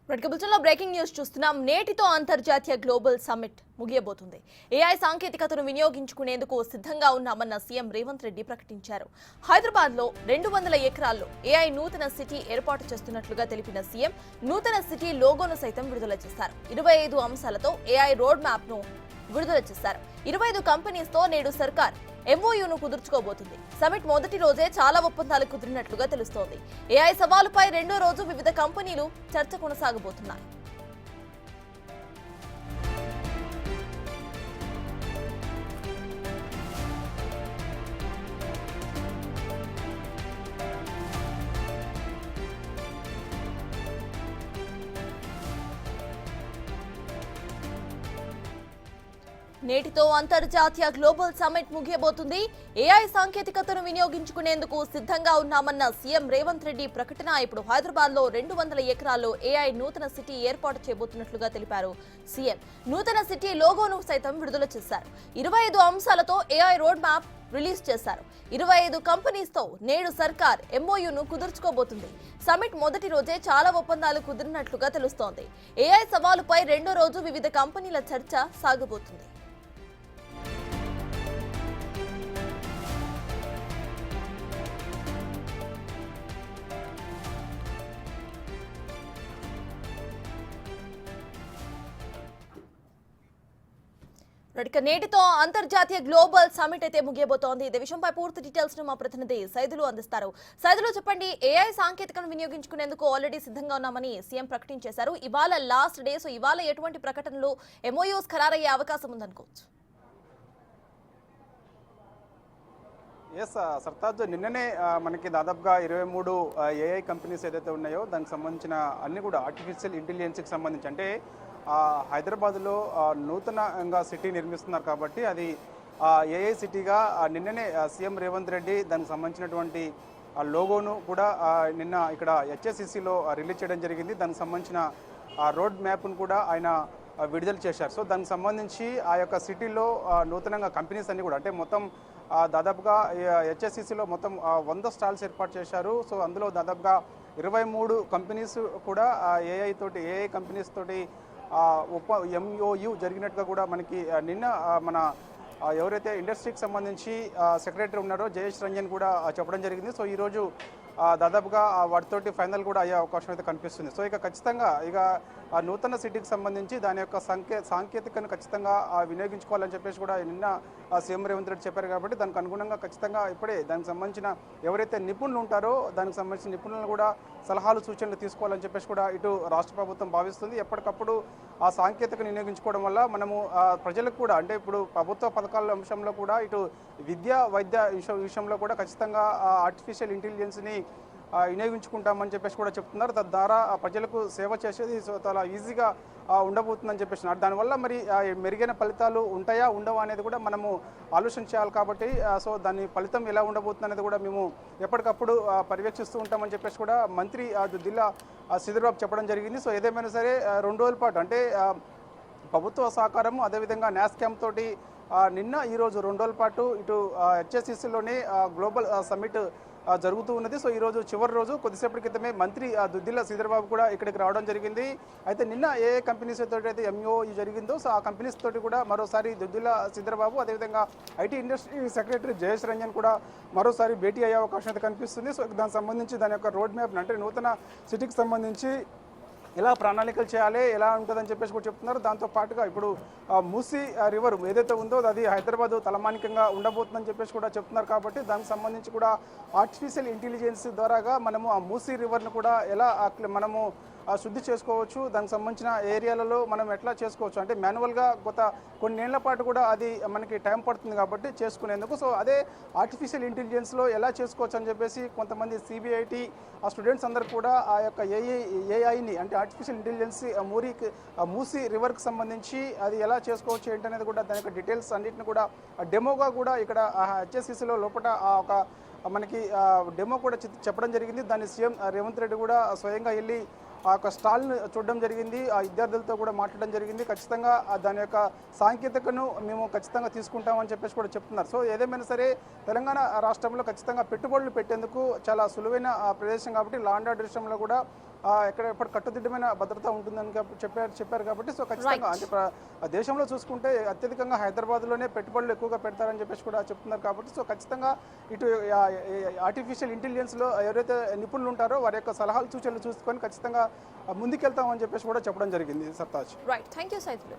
ప్రతిబుల్టన్లో breaking news చూస్తున్నాం. నేటితో అంతర్జాతీయ గ్లోబల్ సమ్మిట్ ముగియబోతుంది. ఏఐ సాంకేతికతను వినియోగించుకునేందుకు సిద్ధంగా ఉన్నామన్న సీఎం రేవంత్ రెడ్డి ప్రకటించారు. హైదరాబాద్లో 200 ఎకరాల్లో ఏఐ నూతన సిటీ ఏర్పాటు చేస్తున్నట్లుగా తెలిపిన సీఎం నూతన సిటీ లోగోను సైతం విడుదల చేశారు. 25 అంశాలతో ఏఐ రోడ్ మ్యాప్ ను విడుదల చేశారు. 25 కంపెనీస్తో నేడు సర్కార్ ఎంఓయూను కుదుర్చుకోబోతుంది. సమిట్ మొదటి రోజే చాలా ఒప్పందాలు కుదిరినట్లుగా తెలుస్తోంది. ఏఐ సవాలుపై రెండో రోజు వివిధ కంపెనీలు చర్చ కొనసాగబోతున్నాయి. నేటితో అంతర్జాతీయ గ్లోబల్ సమ్మిట్ ముగియబోతుంది. ఏఐ సాంకేతికతను వినియోగించుకునేందుకు సిద్ధంగా ఉన్నామన్న సీఎం రేవంత్ రెడ్డి ప్రకటన. ఇప్పుడు హైదరాబాద్లో 200 ఎకరాల్లో ఏఐ నూతన సిటీ ఏర్పాటు చేయబోతున్నట్లుగా తెలిపారు సీఎం. నూతన సిటీ లోగోను సైతం విడుదల చేశారు. 25 అంశాలతో ఏఐ రోడ్ మ్యాప్ రిలీజ్ చేశారు. 25 కంపెనీస్తో నేడు సర్కార్ ఎంఓయూను కుదుర్చుకోబోతుంది. సమిట్ మొదటి రోజే చాలా ఒప్పందాలు కుదిరినట్లుగా తెలుస్తోంది. ఏఐ సవాలుపై రెండో రోజు వివిధ కంపెనీల చర్చ సాగబోతుంది. నేటితో అంతర్జాతీయ గ్లోబల్ సమిట్ అయితే ముగియబోతోంది. ఇదే విషయంపై పూర్తి డీటెయిల్స్ ను మా ప్రతినిధి సైదులు అందిస్తారు. సైదులు చెప్పండి, ఏఐ సాంకేతికను వినియోగించుకునేందుకు ఆల్రెడీ సిద్ధంగా ఉన్నామని సీఎం ప్రకటించేశారు. ఇవాళ లాస్ట్ డే, సో ఇవాళ ఎటువంటి ప్రకటనలు ఎంఓయూస్ ఖరారయ్యే అవకాశం ఉందనుకోవచ్చు? ఎస్ సర్తాజ్, నిన్ననే మనకి దాదాపుగా 23 ఏఐ కంపెనీస్ ఏదైతే ఉన్నాయో దానికి సంబంధించిన అన్ని కూడా ఆర్టిఫిషియల్ ఇంటెలిజెన్స్కి సంబంధించి, అంటే హైదరాబాద్లో నూతనంగా సిటీ నిర్మిస్తున్నారు కాబట్టి అది ఏఐ సిటీగా నిన్ననే సీఎం రేవంత్ రెడ్డి దానికి సంబంధించినటువంటి లోగోను కూడా నిన్న ఇక్కడ హెచ్ఎస్సిసిలో రిలీజ్ చేయడం జరిగింది. దానికి సంబంధించిన రోడ్ మ్యాప్ను కూడా ఆయన విడుదల చేశారు. సో దానికి సంబంధించి ఆ యొక్క సిటీలో నూతనంగా కంపెనీస్ అన్ని కూడా, అంటే మొత్తం దాదాపుగా హెచ్ఎస్సిసిలో మొత్తం 100 స్టాల్స్ ఏర్పాటు చేశారు. సో అందులో దాదాపుగా 23 కంపెనీస్ కూడా ఏఐ కంపెనీస్ తోటి ఎంఓయు జరిగినట్టుగా కూడా మనకి నిన్న మన ఎవరైతే ఇండస్ట్రీకి సంబంధించి సెక్రటరీ ఉన్నారో జయేష్ రంజన్ కూడా చెప్పడం జరిగింది. సో ఈరోజు దాదాపుగా వాటితోటి ఫైనల్ కూడా అయ్యే అవకాశం అయితే కనిపిస్తుంది. సో ఇక ఖచ్చితంగా ఇక నూతన సిటీకి సంబంధించి దాని యొక్క సాంకేతికను ఖచ్చితంగా వినియోగించుకోవాలని చెప్పేసి కూడా నిన్న సీఎం రేవంత్ రెడ్డి చెప్పారు. కాబట్టి దానికి అనుగుణంగా ఖచ్చితంగా ఇప్పుడే దానికి సంబంధించిన ఎవరైతే నిపుణులు ఉంటారో దానికి సంబంధించిన నిపుణులను కూడా సలహాలు సూచనలు తీసుకోవాలని చెప్పేసి కూడా ఇటు రాష్ట్ర ప్రభుత్వం భావిస్తుంది. ఎప్పటికప్పుడు ఆ సాంకేతికను వినియోగించుకోవడం వల్ల మనము ప్రజలకు కూడా, అంటే ఇప్పుడు ప్రభుత్వ పథకాల అంశంలో కూడా ఇటు విద్య వైద్య విషయంలో కూడా ఖచ్చితంగా ఆర్టిఫిషియల్ ఇంటెలిజెన్స్ని వినియోగించుకుంటామని చెప్పేసి కూడా చెప్తున్నారు. తద్వారా ప్రజలకు సేవ చేసేది చాలా ఈజీగా ఉండబోతుందని చెప్పేసి దానివల్ల మరి మెరుగైన ఫలితాలు ఉంటాయా ఉండవా అనేది కూడా మనము ఆలోచన చేయాలి. కాబట్టి సో దాని ఫలితం ఎలా ఉండబోతుంది అనేది కూడా మేము ఎప్పటికప్పుడు పర్యవేక్షిస్తూ ఉంటామని చెప్పేసి కూడా మంత్రి దుద్దిల్ల శ్రీధర్ బాబు చెప్పడం జరిగింది. సో ఏదేమైనా సరే 2 రోజుల పాటు, అంటే ప్రభుత్వ సహకారం అదేవిధంగా నాస్కామ్ తోటి నిన్న ఈరోజు 2 రోజుల పాటు ఇటు హెచ్ఎస్సిసిలోనే గ్లోబల్ సమ్మిట్ జరుగుతూ ఉన్నది. సో ఈరోజు చివరి రోజు, కొద్దిసేపటి క్రితమే మంత్రి దుద్దిల్ల శ్రీధర్ బాబు కూడా ఇక్కడికి రావడం జరిగింది. అయితే నిన్న ఏ కంపెనీస్ తోటి అయితే ఎంఓయు జరిగిందో సో ఆ కంపెనీస్ తోటి కూడా మరోసారి దుద్దిల్ల శ్రీధర్ బాబు అదేవిధంగా IT industry secretary Jayesh Ranjan కూడా మరోసారి భేటీ అయ్యే అవకాశం అయితే కనిపిస్తుంది. సో దానికి సంబంధించి దాని యొక్క రోడ్ మ్యాప్, అంటే నూతన సిటీకి సంబంధించి ఎలా ప్రణాళికలు చేయాలి, ఎలా ఉంటుందని చెప్పేసి కూడా చెప్తున్నారు. దాంతో పాటుగా ఇప్పుడు మూసీ రివర్ ఏదైతే ఉందో అది హైదరాబాద్ తలమానికంగా ఉండబోతుందని చెప్పేసి కూడా చెప్తున్నారు. కాబట్టి దానికి సంబంధించి కూడా ఆర్టిఫిషియల్ ఇంటెలిజెన్స్ ద్వారాగా మనము ఆ మూసీ రివర్ను కూడా ఎలా మనము శుద్ధి చేసుకోవచ్చు, దానికి సంబంధించిన ఏరియాలలో మనం ఎట్లా చేసుకోవచ్చు, అంటే మాన్యువల్గా కొన్ని ఏళ్ల పాటు కూడా అది మనకి టైం పడుతుంది కాబట్టి చేసుకునేందుకు. సో అదే ఆర్టిఫిషియల్ ఇంటెలిజెన్స్లో ఎలా చేసుకోవచ్చు అని చెప్పేసి కొంతమంది సిబిఐటి స్టూడెంట్స్ అందరూ కూడా ఆ యొక్క ఏఐని, అంటే ఆర్టిఫిషియల్ ఇంటెలిజెన్స్ మూసీ రివర్కి సంబంధించి అది ఎలా చేసుకోవచ్చు ఏంటనేది కూడా దాని యొక్క డీటెయిల్స్ అన్నింటిని కూడా డెమోగా కూడా ఇక్కడ హెచ్ఎస్సిసిలో లోపల ఒక మనకి డెమో కూడా చెప్పడం జరిగింది. దాన్ని సీఎం రేవంత్ రెడ్డి కూడా స్వయంగా వెళ్ళి ఆ యొక్క స్టాల్ను చూడడం జరిగింది, ఆ విద్యార్థులతో కూడా మాట్లాడడం జరిగింది. ఖచ్చితంగా దాని యొక్క సాంకేతికను మేము ఖచ్చితంగా తీసుకుంటామని చెప్పేసి కూడా చెప్తున్నారు. సో ఏదేమైనా సరే తెలంగాణ రాష్ట్రంలో ఖచ్చితంగా పెట్టుబడులు పెట్టేందుకు చాలా సులువైన ప్రదేశం కాబట్టి లా అండ్ ఆర్డర్ విషయంలో కూడా ఇక్కడ ఎప్పటి కట్టుదిట్టమైన భద్రత ఉంటుందని చెప్పారు కాబట్టి సో ఖచ్చితంగా అంటే దేశంలో చూసుకుంటే అత్యధికంగా హైదరాబాద్లోనే పెట్టుబడులు ఎక్కువగా పెడతారని చెప్పేసి కూడా చెప్తున్నారు కాబట్టి సో ఖచ్చితంగా ఇటు ఆర్టిఫిషియల్ ఇంటెలిజెన్స్లో ఎవరైతే నిపుణులు ఉంటారో వారి యొక్క సలహాలు సూచనలు చూసుకొని ఖచ్చితంగా ముందుకెళ్తామని చెప్పేసి కూడా చెప్పడం జరిగింది Sartaj. Right, thank you Saidulu.